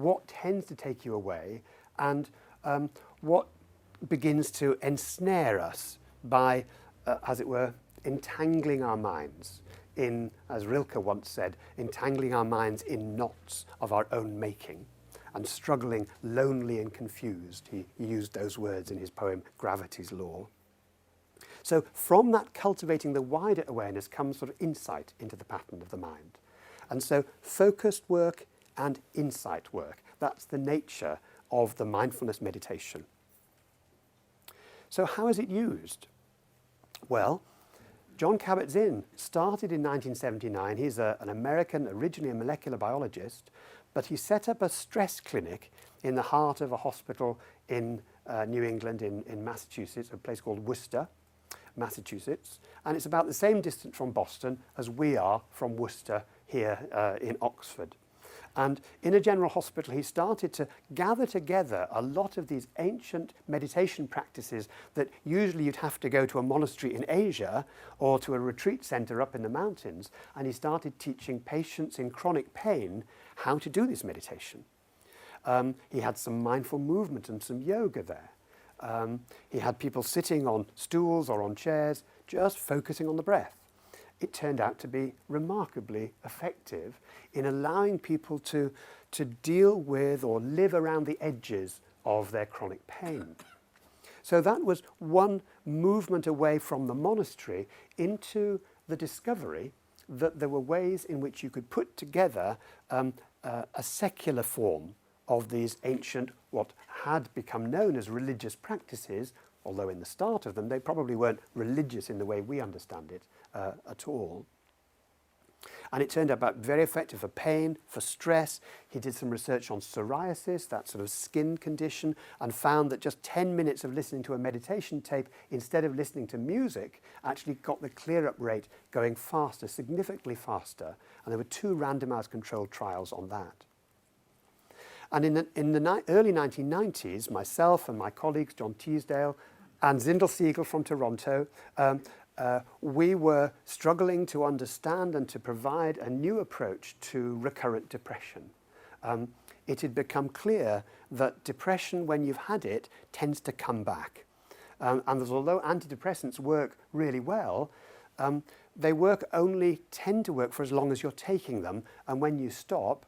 what tends to take you away, and what begins to ensnare us by, as it were, entangling our minds in, as Rilke once said, entangling our minds in knots of our own making and struggling lonely and confused. He used those words in his poem Gravity's Law. So from that cultivating the wider awareness comes sort of insight into the pattern of the mind. And so focused work and insight work, that's the nature of the mindfulness meditation. So how is it used? Well, Jon Kabat-Zinn started in 1979. He's an American, originally a molecular biologist, but he set up a stress clinic in the heart of a hospital in New England, in Massachusetts, a place called Worcester, Massachusetts. And it's about the same distance from Boston as we are from Worcester here in Oxford. And in a general hospital, he started to gather together a lot of these ancient meditation practices that usually you'd have to go to a monastery in Asia or to a retreat center up in the mountains. And he started teaching patients in chronic pain how to do this meditation. He had some mindful movement and some yoga there. He had people sitting on stools or on chairs, just focusing on the breath. It turned out to be remarkably effective in allowing people to deal with or live around the edges of their chronic pain. So that was one movement away from the monastery into the discovery that there were ways in which you could put together a secular form of these ancient, what had become known as religious practices, although in the start of them they probably weren't religious in the way we understand it at all. And it turned out very effective for pain, for stress. He did some research on psoriasis, that sort of skin condition, and found that just 10 minutes of listening to a meditation tape instead of listening to music actually got the clear-up rate going faster, significantly faster. And there were 2 randomized controlled trials on that. And in the early 1990s, myself and my colleagues, John Teasdale and Zindel Siegel from Toronto, we were struggling to understand and to provide a new approach to recurrent depression. It had become clear that depression, when you've had it, tends to come back. And although antidepressants work really well, they tend to work for as long as you're taking them. And when you stop,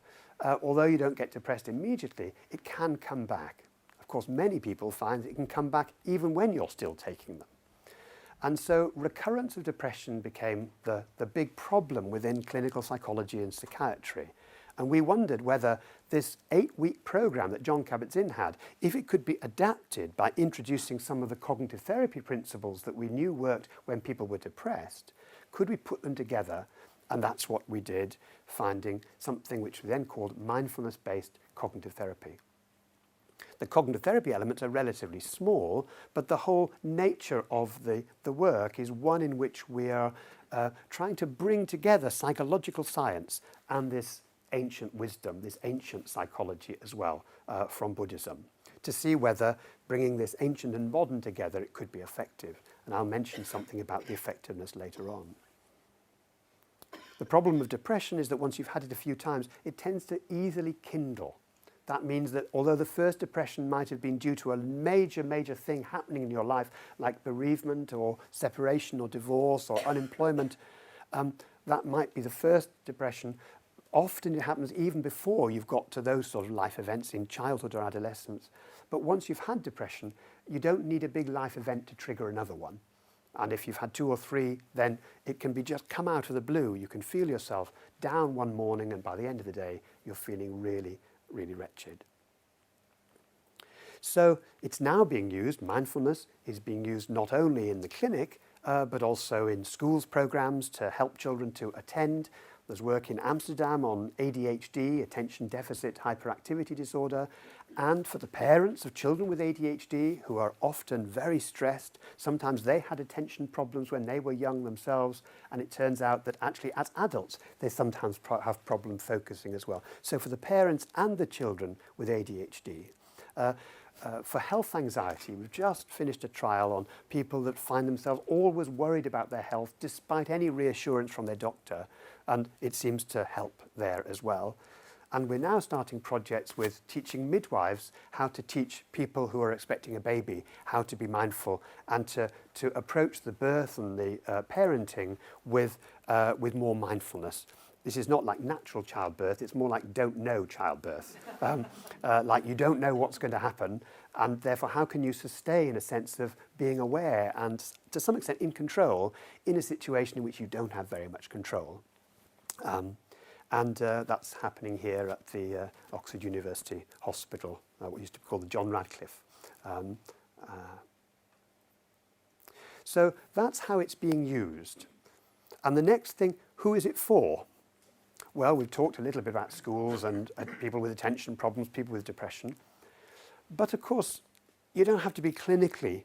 although you don't get depressed immediately, it can come back. Of course, many people find that it can come back even when you're still taking them. And so recurrence of depression became the big problem within clinical psychology and psychiatry. And we wondered whether this 8-week program that Jon Kabat-Zinn had, if it could be adapted by introducing some of the cognitive therapy principles that we knew worked when people were depressed, could we put them together? And that's what we did, finding something which we then called mindfulness-based cognitive therapy. The cognitive therapy elements are relatively small, but the whole nature of the work is one in which we are trying to bring together psychological science and this ancient wisdom, this ancient psychology as well from Buddhism, to see whether bringing this ancient and modern together it could be effective. And I'll mention something about the effectiveness later on. The problem of depression is that once you've had it a few times, it tends to easily kindle. That means that although the first depression might have been due to a major, major thing happening in your life, like bereavement or separation or divorce or unemployment, that might be the first depression. Often it happens even before you've got to those sort of life events in childhood or adolescence. But once you've had depression, you don't need a big life event to trigger another one. And if you've had 2 or 3, then it can be just come out of the blue. You can feel yourself down one morning, and by the end of the day, you're feeling really, really wretched. So it's now being used, mindfulness is being used not only in the clinic, but also in schools programs to help children to attend. There's work in Amsterdam on ADHD, attention deficit hyperactivity disorder, and for the parents of children with ADHD who are often very stressed. Sometimes they had attention problems when they were young themselves, and it turns out that actually as adults they sometimes have problem focusing as well. So for the parents and the children with ADHD. For health anxiety, we've just finished a trial on people that find themselves always worried about their health despite any reassurance from their doctor, and it seems to help there as well. And we're now starting projects with teaching midwives how to teach people who are expecting a baby how to be mindful and to approach the birth and the parenting with more mindfulness. This is not like natural childbirth, it's more like don't know childbirth. Like you don't know what's going to happen, and therefore how can you sustain a sense of being aware and to some extent in control in a situation in which you don't have very much control. And that's happening here at the Oxford University Hospital, what used to be called the John Radcliffe. So that's how it's being used. And the next thing, who is it for? Well, we've talked a little bit about schools and people with attention problems, people with depression. But of course, you don't have to be clinically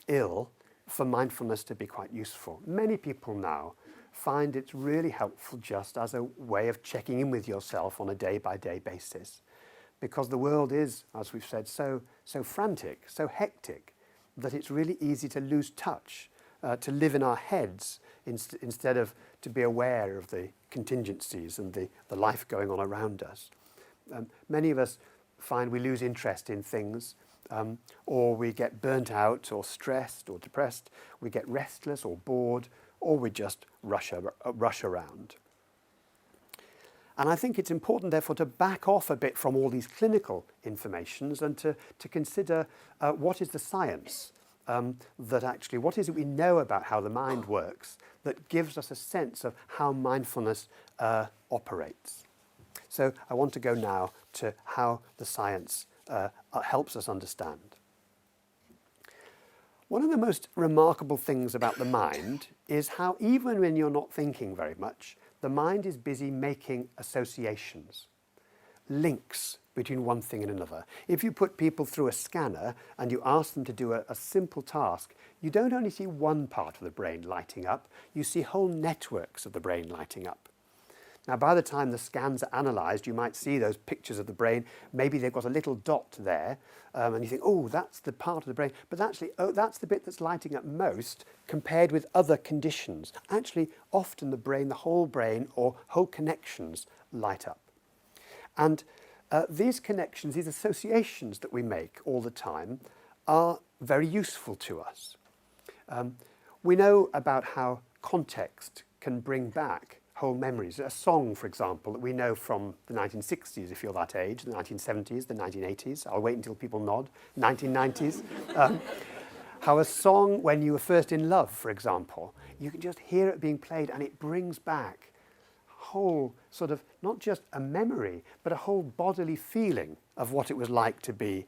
ill for mindfulness to be quite useful. Many people now find it's really helpful just as a way of checking in with yourself on a day-by-day basis. Because the world is, as we've said, so frantic, so hectic, that it's really easy to lose touch, to live in our heads instead of to be aware of the contingencies and the life going on around us. Many of us find we lose interest in things, or we get burnt out or stressed or depressed, we get restless or bored, or we just rush around. And I think it's important, therefore, to back off a bit from all these clinical informations and to consider what is the science that actually, what is it we know about how the mind works that gives us a sense of how mindfulness operates. So I want to go now to how the science helps us understand. One of the most remarkable things about the mind is how even when you're not thinking very much, the mind is busy making associations, links between one thing and another. If you put people through a scanner and you ask them to do a simple task, you don't only see one part of the brain lighting up, you see whole networks of the brain lighting up. Now, by the time the scans are analysed, you might see those pictures of the brain. Maybe they've got a little dot there, and you think, oh, that's the part of the brain. But actually, oh, that's the bit that's lighting up most compared with other conditions. Actually, often the brain, the whole brain, or whole connections light up. And these connections, these associations that we make all the time, are very useful to us. We know about how context can bring back whole memories. A song, for example, that we know from the 1960s, if you're that age, the 1970s, the 1980s, I'll wait until people nod, 1990s. How a song, when you were first in love, for example, you can just hear it being played and it brings back whole sort of, not just a memory, but a whole bodily feeling of what it was like to be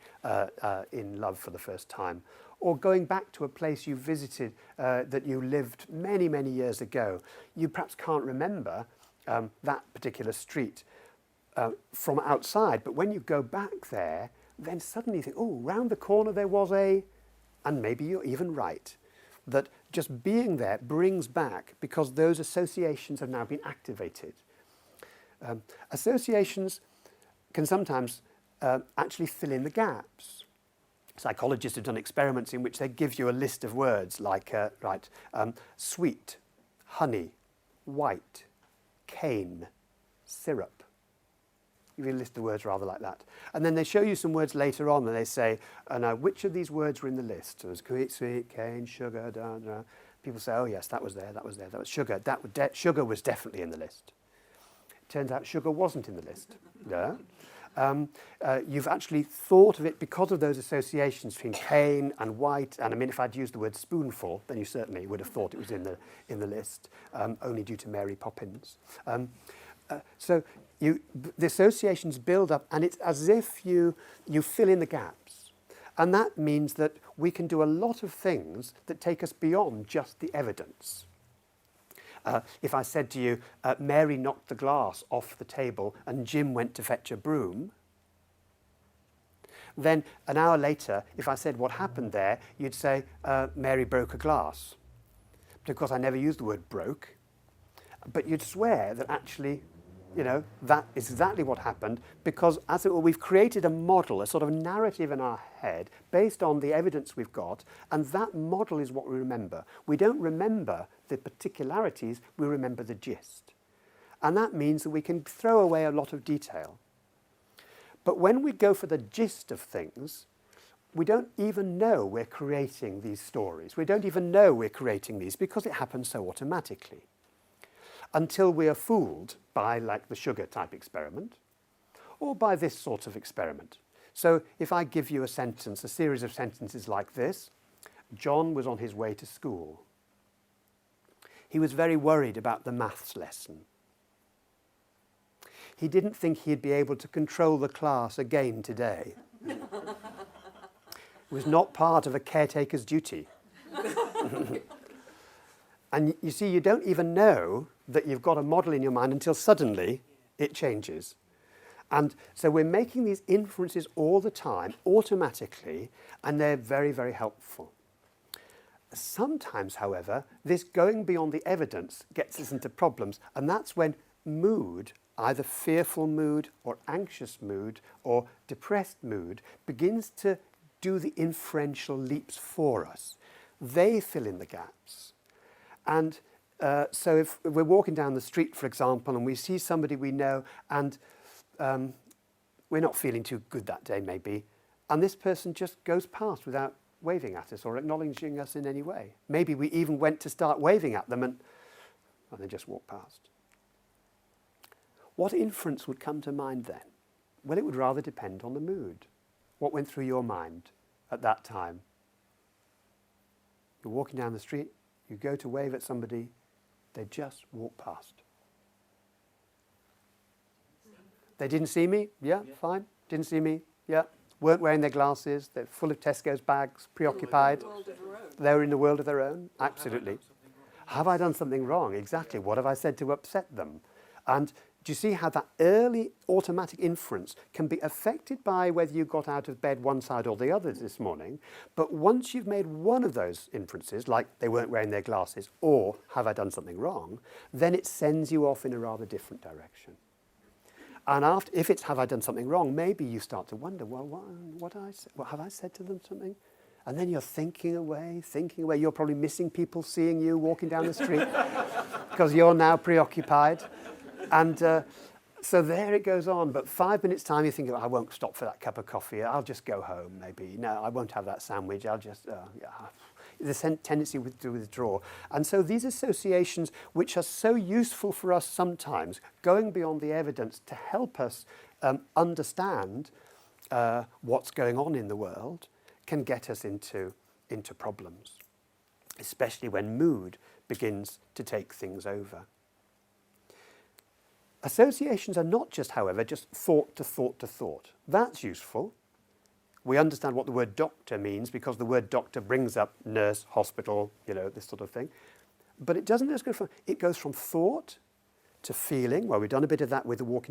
in love for the first time. Or going back to a place you visited that you lived many, many years ago. You perhaps can't remember that particular street from outside, but when you go back there, then suddenly you think, oh, round the corner there was and maybe you're even right, that just being there brings back, because those associations have now been activated. Associations can sometimes actually fill in the gaps. Psychologists have done experiments in which they give you a list of words like sweet, honey, white, cane, syrup. You really list the words rather like that. And then they show you some words later on and they say, now which of these words were in the list? So it was sweet, cane, sugar, da, da. People say, oh yes, that was there, that was there, that was sugar. Sugar was definitely in the list. It turns out sugar wasn't in the list. Yeah. You've actually thought of it because of those associations between cane and white, and I mean, if I'd used the word spoonful, then you certainly would have thought it was in the list, only due to Mary Poppins. So the associations build up, and it's as if you fill in the gaps. And that means that we can do a lot of things that take us beyond just the evidence. If I said to you, Mary knocked the glass off the table and Jim went to fetch a broom, then an hour later, if I said what happened there, you'd say, Mary broke a glass. But of course, I never used the word broke, but you'd swear that actually, that is exactly what happened, because as it were, we've created a model, a sort of narrative in our head based on the evidence we've got, and that model is what we remember. We don't remember the particularities, we remember the gist. And that means that we can throw away a lot of detail. But when we go for the gist of things, we don't even know we're creating these stories. We don't even know we're creating these because it happens so automatically. Until we are fooled by, like, the sugar type experiment, or by this sort of experiment. So if I give you a sentence, a series of sentences like this: John was on his way to school. He was very worried about the maths lesson. He didn't think he'd be able to control the class again today. It was not part of a caretaker's duty. And you see, you don't even know that you've got a model in your mind until suddenly it changes. And so we're making these inferences all the time, automatically, and they're very, very helpful. Sometimes, however, this going beyond the evidence gets us into problems, and that's when mood, either fearful mood or anxious mood or depressed mood, begins to do the inferential leaps for us. They fill in the gaps. And so if we're walking down the street, for example, and we see somebody we know, and we're not feeling too good that day, maybe, and this person just goes past without waving at us or acknowledging us in any way. Maybe we even went to start waving at them and they just walked past. What inference would come to mind then? Well, it would rather depend on the mood. What went through your mind at that time? You're walking down the street, you go to wave at somebody, they just walk past. They didn't see me? Yeah, fine. Didn't see me? Yeah. Weren't wearing their glasses, they're full of Tesco's bags, preoccupied. They were in the world of their own, absolutely. Have I done something wrong? Exactly. What have I said to upset them? And do you see how that early automatic inference can be affected by whether you got out of bed one side or the other this morning? But once you've made one of those inferences, like they weren't wearing their glasses or have I done something wrong, then it sends you off in a rather different direction. And if it's have I done something wrong, maybe you start to wonder, well, what have I said to them something? And then you're thinking away. You're probably missing people seeing you walking down the street because you're now preoccupied. And so there it goes on. But 5 minutes' time, you think, I won't stop for that cup of coffee. I'll just go home, maybe. No, I won't have that sandwich. I'll just, the tendency to withdraw. And so these associations, which are so useful for us sometimes, going beyond the evidence to help us understand what's going on in the world, can get us into problems, especially when mood begins to take things over. Associations are not just, however, just thought to thought to thought. That's useful. We understand what the word doctor means because the word doctor brings up nurse, hospital, this sort of thing. But it doesn't just go from, it goes from thought to feeling. Well, we've done a bit of that with the walking